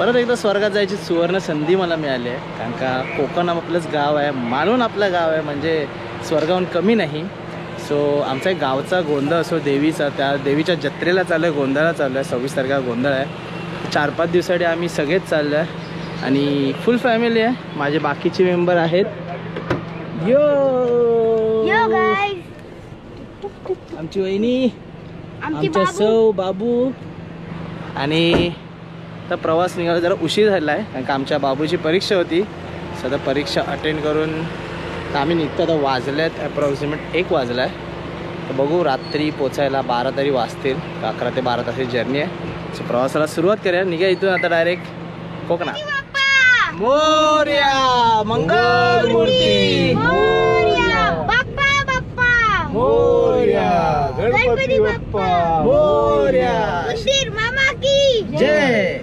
परत एकदा स्वर्गात जायची सुवर्ण संधी मला मिळाली आहे, कारण का कोकण आपलंच गाव आहे, मालवण आपलं गाव आहे, म्हणजे स्वर्गाहून कमी नाही. सो आमचा एक गावचा गोंधळ असो देवीचा, त्या देवीच्या जत्रेला चालू आहे, गोंधळाला चालू आहे. 26 तारखेला गोंधळ आहे. 4-5 दिवसासाठी आम्ही सगळेच चाललो आहे आणि फुल फॅमिली आहे. माझे बाकीचे मेंबर आहेत. यो गाईज, आमची वहिनी, आमच्या सौ बाबू. आणि तर प्रवास निघाला जरा उशीर झाला आहे, कारण का आमच्या बाबूची परीक्षा होती. सध्या परीक्षा अटेंड करून तर आम्ही निघतो. आता वाजले आहेत ॲप्रॉक्सिमेट 1 वाजला आहे. तर बघू रात्री पोचायला 12 तरी वाजतील. 11 ते 12 तासाची जर्नी आहे. सो प्रवासाला सुरुवात करूया. निघा इथून आता डायरेक्ट कोकणात. मोरया मंगल मूर्ती, मोरया बाप्पा बाप्पा, मोरया गणपती बाप्पा, मोरया मंदिर मामा की जय,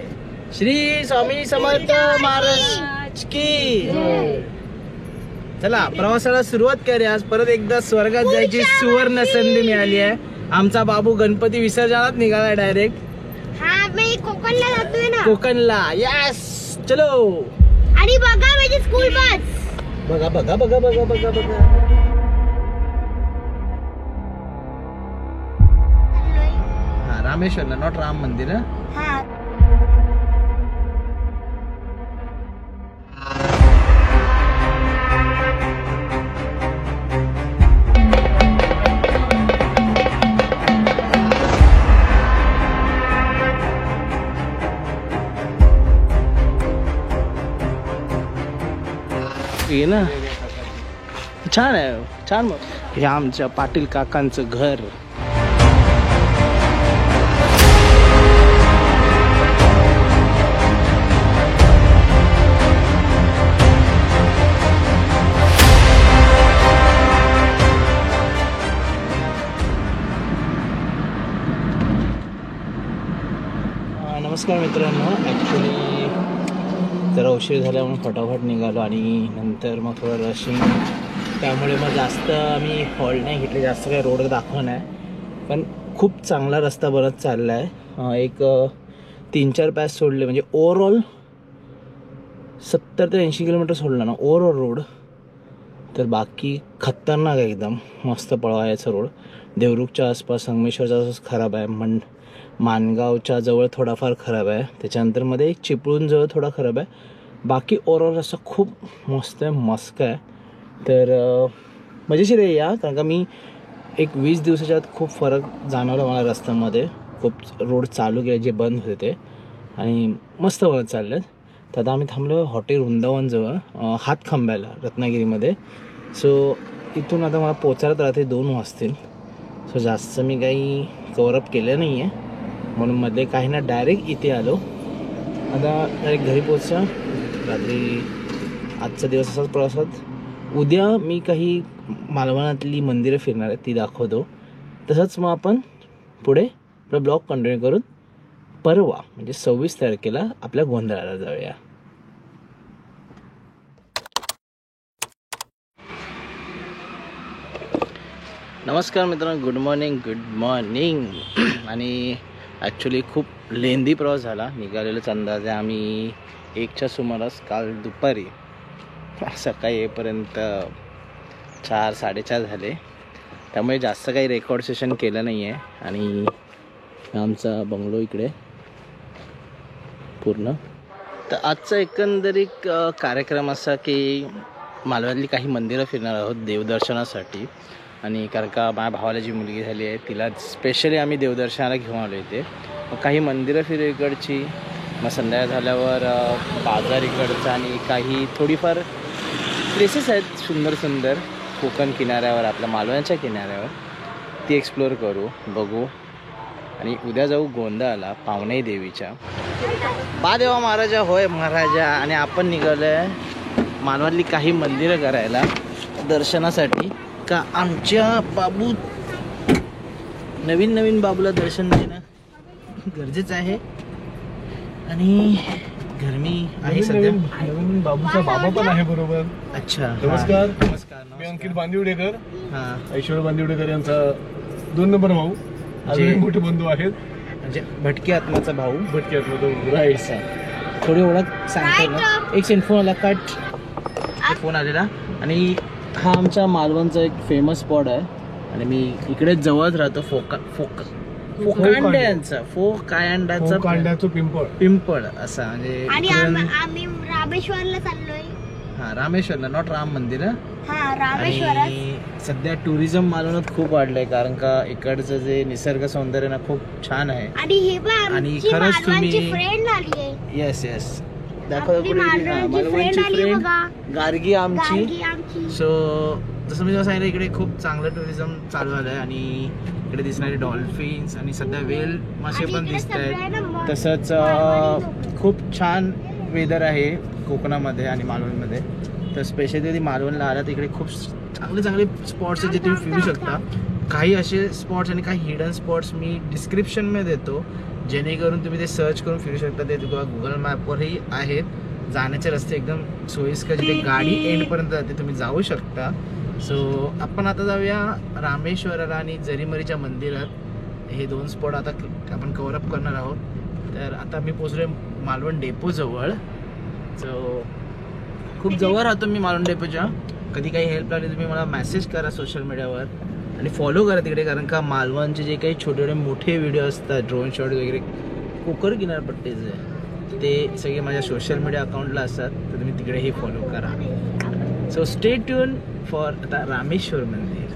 श्री स्वामी समर्थ महाराज की जय. चला प्रवासाला सुरुवात करूया. आज परत एकदा स्वर्गात जायची सुवर्ण संधी मिळाली आहे. आमचा बाबू गणपती विसर्जनात निघाला डायरेक्ट. हा, मी कोकणला जातोय ना. कोकणला. यस, चलो. आणि बघा माझी स्कूल बस. बघा बघा बघा बघा बघा बघा. हा, रामेश्वरला, नॉट राम मंदिर. हा, हे ना छान आहे, छान. हे आमच्या पाटील काकांचं घर. नमस्कार मित्रांनो. ॲक्च्युली जरा उशीर झाल्यामुळे फटाफट निघालो आणि नंतर मग थोडं रशिंग, त्यामुळे मग जास्त आम्ही हॉल्ट नाही घेतली, जास्त काही रोड दाखवत नाही. पण खूप चांगला रस्ता बनत चालला आहे. एक 3-4 पॅच सोडले म्हणजे ओव्हरऑल 70 ते 80 किलोमीटर सोडला ना ओव्हरऑल रोड, तर बाकी खतरनाक आहे एकदम. मस्त पळवायचा रोड. देवरुखच्या आसपास संगमेश्वरचा आसपास खराब आहे, माणगावच्या जवळ थोडाफार खराब आहे, त्याच्यानंतर मध्ये चिपळूणजवळ थोडा खराब आहे. बाकी ओव्हरऑल रस्ता खूप मस्त आहे, मस्त आहे. तर मजेशीर आहे या, कारण का मी एक 20 दिवसाच्या आत खूप फरक जाणवला मला रस्त्यामध्ये. खूप रोड चालू केले जे बंद होते ते, आणि मस्त बनत चालले आहेत. तर आता आम्ही थांबलो हॉटेल वृंदावनजवळ, हातखंब्याला, रत्नागिरीमध्ये. सो इथून आता मला पोचायला रात्री 2 वाजतील. सो जास्त मी काही कवरअप केलं नाही आहे, म्हणून मध्ये काही ना डायरेक्ट इथे आलो. आता डायरेक्ट घरी पोचचा रात्री. आजचा दिवस असाच प्रवासात. उद्या मी काही मालवणातली मंदिरं फिरणार आहे, ती दाखवतो. तसंच मग आपण पुढे आपला ब्लॉग कंटिन्यू करून परवा म्हणजे 26 तारखेला आपल्या गोंधळाला जाऊया. नमस्कार मित्रांनो, गुड मॉर्निंग, गुड मॉर्निंग. आणि ॲक्च्युली खूप लेंदी प्रवास झाला. निघालेलोच अंदाजे आम्ही 1च्या सुमारास काल दुपारी. सकाळी येईपर्यंत 4-4:30 झाले, त्यामुळे जास्त काही रेकॉर्ड सेशन केलं नाही आहे. आणि आमचा बंगलो इकडे पूर्ण. तर आजचा एकंदरीत कार्यक्रम असा की मालवणली काही मंदिरं फिरणार आहोत देवदर्शनासाठी. आणि कारण का माझ्या भावाला जी मुलगी झाली आहे तिला स्पेशली आम्ही देवदर्शनाला घेऊन आलो इथे. मग काही मंदिरं फिरू इकडची, मग संध्याकाळ झाल्यावर बाजार इकडचा, आणि काही थोडीफार प्लेसेस आहेत सुंदर सुंदर कोकण किनाऱ्यावर, आपल्या मालवणच्या किनाऱ्यावर, ती एक्सप्लोअर करू, बघू. आणि उद्या जाऊ गोंधळाला पावनाई देवीच्या. बा देवा महाराजा, होय महाराजा. आणि आपण निघालो आहे मालवणली काही मंदिरं करायला दर्शनासाठी, का आमच्या बाबू नवीन बाबूला दर्शन देणं गरजेचं आहे. आणि गरमी आहे सध्या. नवीन बाबूचा बाबा पण आहे बरोबर. अच्छा, नमस्कार. नमस्कार. मी अंकित बांदिवडेकर, हां, ऐश्वर्या बांदिवडेकर यांचा 2 नंबर भाऊ. अजून मोठे बंधू आहेत, म्हणजे भटकी आत्माचा भाऊ. भटकी आत्माचा. राईट. थोडी ओळख सांगतो ना. एक सेंटफोन आला कट फोन आलेला आणि हा आमच्या मालवणचा एक फेमस स्पॉट आहे आणि मी इकडे जवळच राहतो. फोकांड्याचा पिंपळ असा म्हणजे आणि आम्ही रामेश्वरला चाललोय. हा रामेश्वरला, नॉट राम मंदिर. हा रामेश्वर. आणि सध्या टुरिझम मालवणात खूप वाढलंय कारण का इकडचं जे निसर्ग सौंदर्य ना खूप छान आहे. आणि हे पण आणि खरंच तुम्ही फ्रेंड आली आहे. येस येस आपली मालवणची फ्रेंड आली आहे बघा, गार्गी आमची. आमची. सो जसं मी सांगितलं इकडे खूप चांगलं टुरिझम चालू झालं आहे आणि इकडे दिसणारे डॉल्फिन्स आणि सध्या वेल मासे पण दिसत आहेत. तसंच खूप छान वेदर आहे कोकणामध्ये आणि मालवणमध्ये. तर स्पेशली मालवणला आला इकडे खूप चांगले चांगले स्पॉट्स आहेत जे तुम्ही फिरू शकता. काही असे स्पॉट्स आणि काही हिडन स्पॉट्स मी डिस्क्रिप्शनमध्ये देतो जेणेकरून तुम्ही ते सर्च करून फिरू शकता. ते गुगल मॅपवरही आहेत. जाण्याचे रस्ते एकदम सोयीस्कर, जिथे गाडी एंडपर्यंत जाते तुम्ही जाऊ शकता. सो आपण आता जाऊया रामेश्वराला आणि जरीमरीच्या मंदिरात. हे 2 स्पॉट आता आपण कव्हरअप करणार आहोत. तर आता मी पोचलोय मालवण डेपोजवळ. सो खूप जवळ राहतो मी मालवण डेपोच्या. कधी काही हेल्प लागली तुम्ही मला मेसेज करा सोशल मीडियावर आणि फॉलो करा तिकडे, कारण का मालवणचे जे काही छोटे छोटे मोठे व्हिडिओ असतात, ड्रोन शॉट वगैरे कोकर किनारपट्टीचे, ते सगळे माझ्या सोशल मीडिया अकाउंटला असतात. तर तुम्ही तिकडेही फॉलो करा. सो स्टे ट्यून फॉर आता रामेश्वर मंदिर.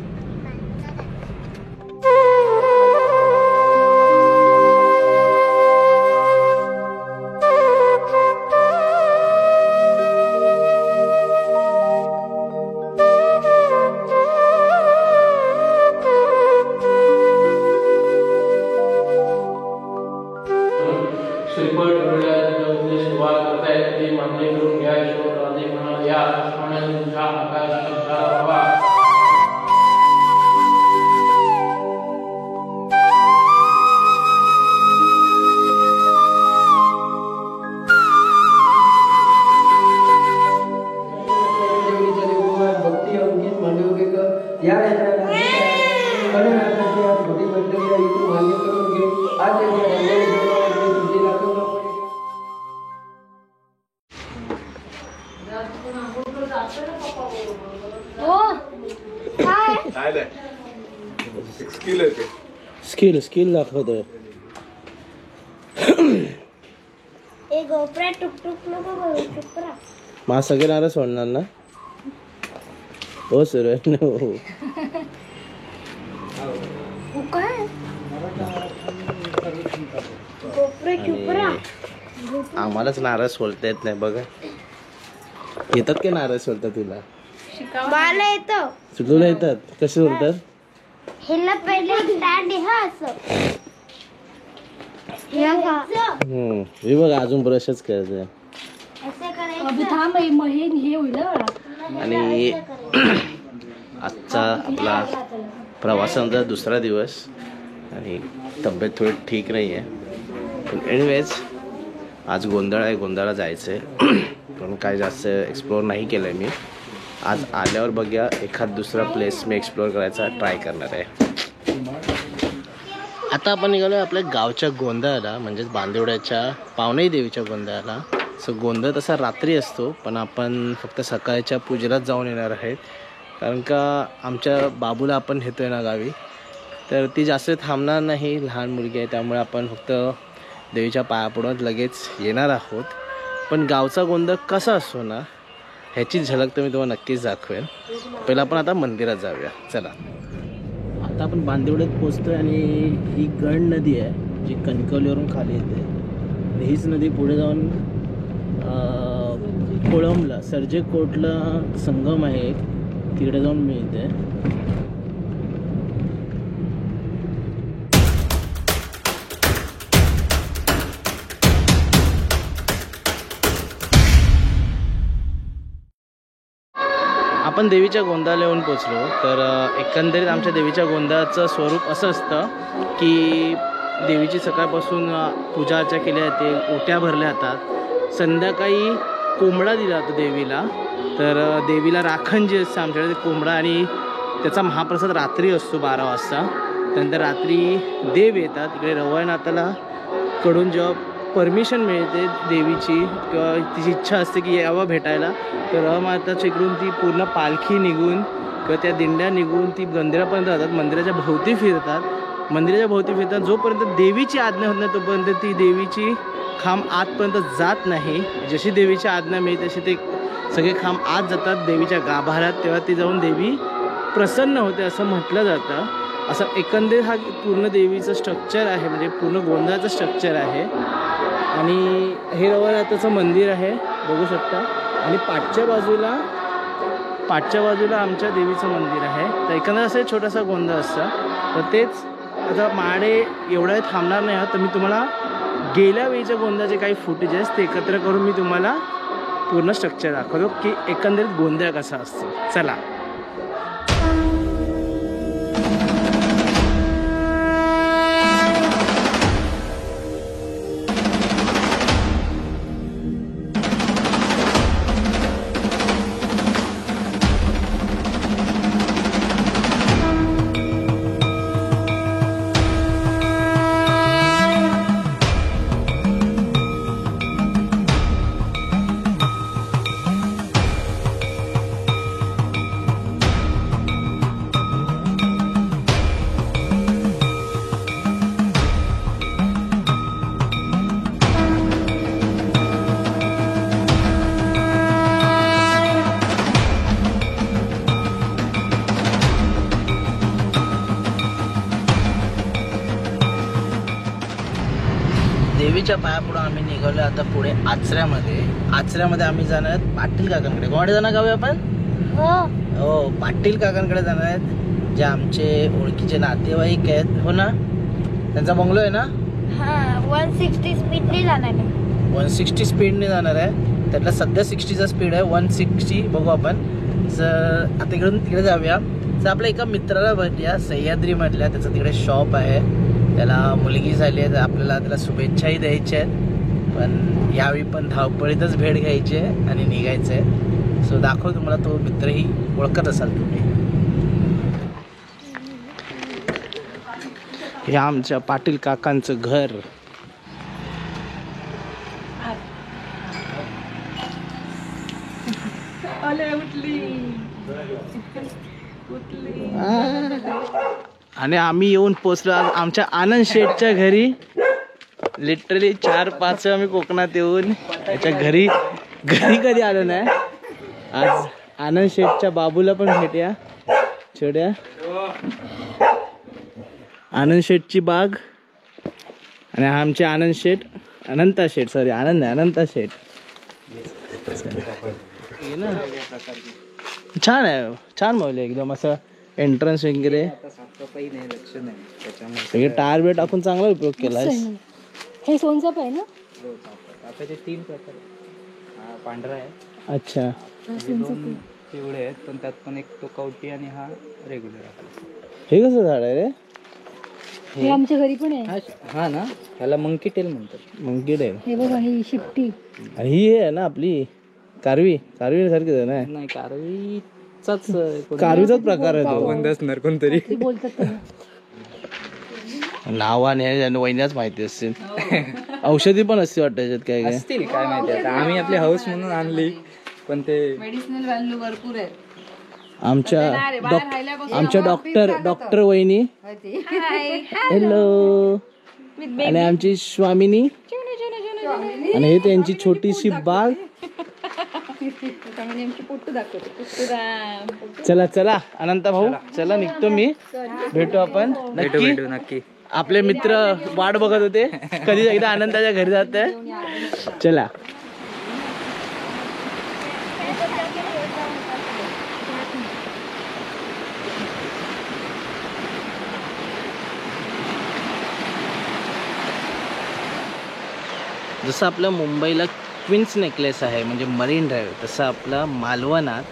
स्किल दाखवतोय. मा सगळे नारळ सोडणार ना. हो सर हो. आम्हालाच नारळ सोडता येत नाही बघा. येतात का नारळ सोडता तुला? मला येतं. तुला येतात? कसे सोडतात? हेला पहिले स्टँड आहे असं. हे बघ अजून ब्रशच करायचं. आणि आजचा आपला प्रवासानंतर दुसरा दिवस आणि तब्येत थोडी ठीक नाही आहे. पण एनिवेज आज गोंधळ आहे, गोंधळला जायचं आहे. पण काय जास्त एक्सप्लोअर नाही केलं आहे मी. आज आल्यावर बघूया एखाद दुसरा प्लेस मी एक्सप्लोअर करायचा ट्राय करणार आहे. आता आपण निघालो आपल्या गावच्या गोंधळाला, म्हणजेच बांदिवड्याच्या पावनाई देवीच्या गोंधळाला. सो गोंधळ तसा रात्री असतो, पण आपण फक्त सकाळच्या पूजेलाच जाऊन येणार आहेत. कारण का आमच्या बाबूला आपण नेतोय ना गावी, तर ती जास्त थांबणार नाही, लहान मुलगी आहे. त्यामुळे आपण फक्त देवीच्या पाया पडून लगेच येणार आहोत. पण गावचा गोंधळ कसा असतो ना, ह्याची झलक तर मी तुम्हाला नक्कीच दाखवेल. पहिला आपण आता मंदिरात जाऊया. चला, आता आपण बांदिवड्यात पोचतोय आणि ही गंड नदी आहे जी कणकवलीवरून खाली येते. हीच नदी पुढे जाऊन कोळंबला, सर्जेकोटला संगम आहे, तिकडे जाऊन मिळते. आपण देवीच्या गोंधळाला येऊन पोचलो. तर एकंदरीत आमच्या देवीच्या गोंधळाचं स्वरूप असं असतं की देवीची सकाळपासून पूजा अर्चा केली जाते, ओट्या भरल्या जातात, संध्याकाळी कोंबडा दिला जातो देवीला. तर देवीला राखण जे असतं आमच्याकडे ते कोंबडा, आणि त्याचा महाप्रसाद रात्री असतो 12 वाजता. त्यानंतर रात्री देव येतात. इकडे रवळनाथाला कडून जेव्हा परमिशन मिळते देवीची किंवा तिची इच्छा असते की यावं भेटायला, तर रहमाताच्या इकडून ती पूर्ण पालखी निघून किंवा त्या दिंड्या निघून ती मंदिरापर्यंत जातात, मंदिराच्या भोवती फिरतात. मंदिराच्या भोवती फिरतात जोपर्यंत देवीची आज्ञा होत नाही तोपर्यंत ती देवीची खांब आतपर्यंत जात नाही. जशी देवीची आज्ञा मिळते तशी ते सगळे खांब आत जातात देवीच्या गाभाऱ्यात, तेव्हा ती जाऊन देवी प्रसन्न होते असं म्हटलं जातं. असं एकंदरीत हा पूर्ण देवीचं स्ट्रक्चर आहे, म्हणजे पूर्ण गोंधळाचं स्ट्रक्चर आहे. आणि हे रवनाथाचं मंदिर आहे बघू शकता. आणि पाठच्या बाजूला आमच्या देवीचं मंदिर आहे. तर एकंदर असं छोटासा गोंधळ असतं. तर तेच आता माडे एवढा थांबणार नाही आहोत, तर मी तुम्हाला गेल्या वेळीच्या गोंधळाचे काही फुटेजेस ते एकत्र करून मी तुम्हाला पूर्ण स्ट्रक्चर दाखवतो की एकंदरीत गोंधळ कसा असतो. चला. देवीच्या पायापुढे आम्ही निघालो आता पुढे आचऱ्यामध्ये आम्ही जाणार आहेत पाटील काकांकडे. कोणाकडे जाणार गावी आपण? हो, पाटील काकांकडे जाणार आहेत, जे आमचे ओळखीचे नातेवाईक आहेत. हो ना, त्यांचा बंगलो आहे ना. 160 स्पीडने जाणार आहे. 160 स्पीडने जाणार आहे. त्यातला सध्या 60चा स्पीड आहे. 160 बघू आपण. जर आता इकडून तिकडे जाऊया. तर आपल्या एका मित्राला भेटूया सह्याद्रीमधल्या, त्याचं तिकडे शॉप आहे. त्याला मुलगी झाली आहे, तर आपल्याला त्याला शुभेच्छाही द्यायच्या आहेत. पण यावेळी पण धावपळीतच भेट घ्यायची आहे आणि निघायचं आहे. सो दाखव तुम्हाला, तो मित्रही ओळखत असाल तुम्ही. हे आमच्या पाटील काकांचं घर. आणि आम्ही येऊन पोचलो आज आमच्या आनंद शेठच्या घरी. लिटरली 4-5 आम्ही कोकणात येऊन त्याच्या घरी कधी आलो नाही. आज आनंद शेठच्या बाबूला पण भेटूया. छोड्या आनंद शेठची बाग आणि आमचे आनंद शेठ, अनंता शेठ. छान आहे, छान मौल्य एकदम. असं एंट्रन्स वगैरे सगळे टायर बिर टाकून चांगला उपयोग केलाय. हे सोनचाप आहे ना. आता ते 3 प्रकार पांढरा आहे. अच्छा. पिवळे आहेत, पण त्यात पण एक तो कवटी आणि हा रेग्युलर आहे. हे कसं झाड आहे रे? हे आमच्या घरी पण आहे. हा ना, ह्याला मंकी टेल म्हणतात. Monkey tail. हे बघा, ही शिफ्टी. आणि ही आहे ना आपली कारवी सारखीच आहे ना. नाही, कारवीचाच प्रकार आहे तो. बंद असणार कोणतरी बोलतात नावाने वहिन्याच माहिती असतील. औषधी पण असते वाटतं त्याच्यात. काय काय असतील काय माहिती. आता आम्ही आपली हाऊस म्हणून आणली, पण ते मेडिसिनल व्हॅल्यू भरपूर आहे. आमच्या डॉक्टर वहिनी. हॅलो. आणि आमची स्वामिनी. आणि हे त्यांची छोटीशी बाग. चला अनंता भाऊ, चला निघतो मी. भेटू आपण नक्की. आपले मित्र वाट बघत होते कधी एकदा अनंताच्या घरी जाते. चला. जसं आपल्या मुंबईला क्वीन्स नेकलेस आहे म्हणजे मरीन ड्राईव्ह, तसं आपला मालवणात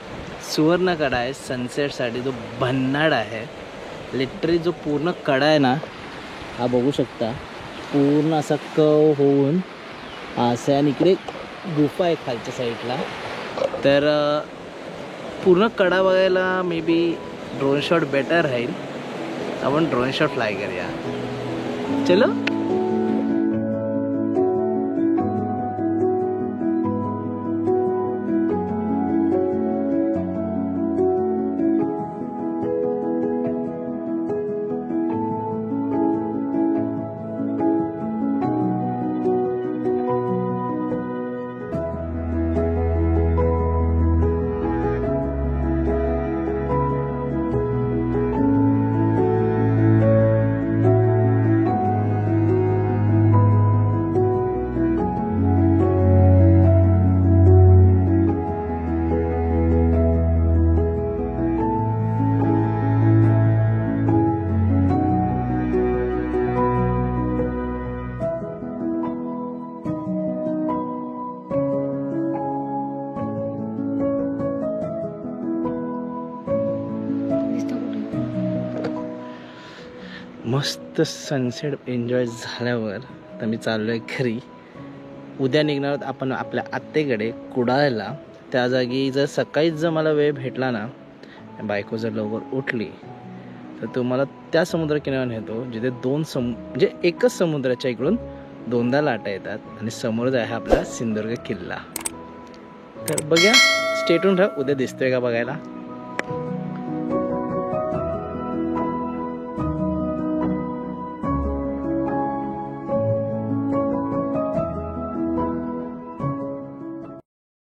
सुवर्णकडा आहे सनसेटसाठी. जो भन्नाड आहे लिटरली. जो पूर्ण कडा आहे ना, हा बघू शकता पूर्ण असा कव होऊन असं आहे. आणि इकडे गुफा आहे खालच्या साईडला. तर पूर्ण कडा बघायला may be drone shot better राहील. आपण ड्रोन शॉट फ्लाय करूया. चलो. मस्त सनसेट एन्जॉय झाल्यावर तर मी चाललो आहे घरी. उद्या निघणार आहोत आपण आपल्या आत्तेकडे कुडाळला. त्या जागी जर सकाळीच जर मला वेळ भेटला ना, बायको जर लवकर उठली तर तुम्हाला त्या समुद्रकिनाऱ्यावर नेतो जिथे म्हणजे एकच समुद्राच्या इकडून दोनदा लाटा येतात आणि समोरच आहे आपला सिंधुदुर्ग किल्ला. तर बघूया, स्टे ट्यून राहा, उद्या दिसतोय का बघायला.